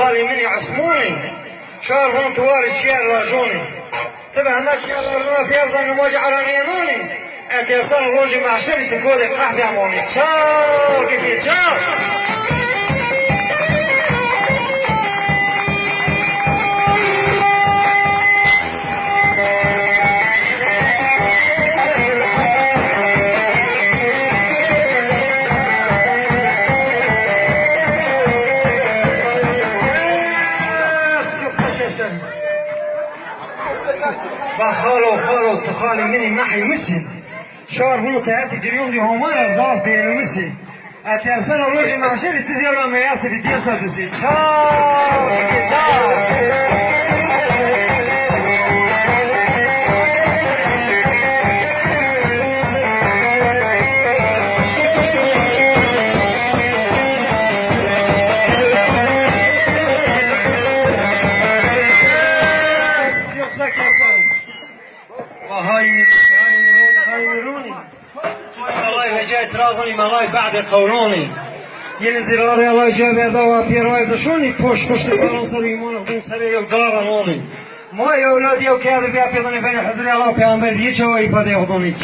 خالي مني عصموني شهر هون تواري تشيال واجوني تبع هناك يا في أرض النموذج عرانيانوني أنت يصل الروج مع شري تقول قحف يا موني تشاو كتير تشاو خالو تخالي مني محي مسي شعر هو تأتي دريون دي همارا زاف بين المسي أتيرسل الروجي معشري تزير لما ياسي بديسا تسي تشاو تراغوني مالاي بعد قولوني ينزل راري الله جاب يدوا بيراي بشوني بوش كشت بالانصر يمون بين سري يقدرانوني ما يا اولادي او كاد بيا بيضني بين حزري الله بيامر يجوا يبدا ياخذوني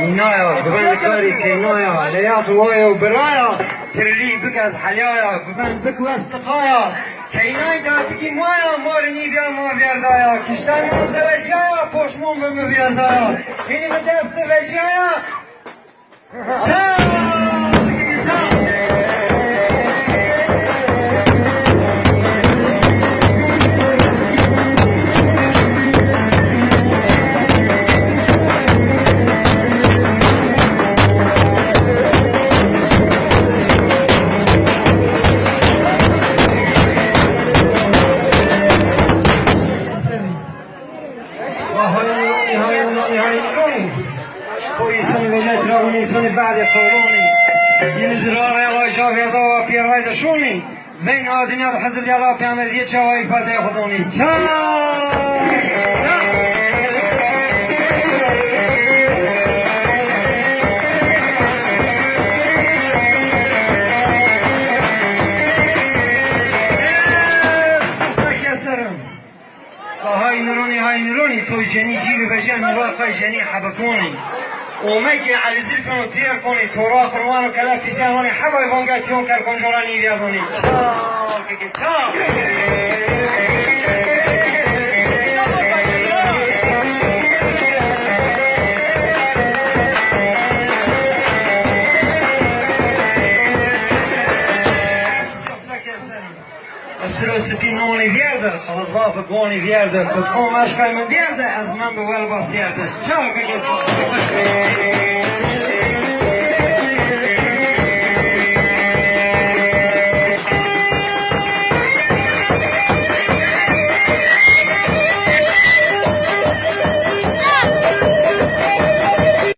نینایا گوبند کاری کینایا لیاف وایا و برایا ترلی بک از حلیایا گوبند بکو از تقایا کینای دادکی مایا مارنی بیا ما بیردایا کشتن من زوجایا پشمون بم بیردایا اینی به دست وجایا بعد قولوني ينزل راري الله جاب يضوى بيراي دشوني بين آدنيات حزر يلا بيعمل يتشا ويفاد ياخذوني هاي نروني توي جني جيبي بجان مراقي جني حبكوني وميكي على زلفن وطير كوني تورا فرمان وكلا بيسانوني حبا يبونغا تيون كار كونجوراني بيادوني السلوسكينوني بيرده خلاص ضافك ووني بيرده كنت قوم اشكال من بيرده از من بول باسيرده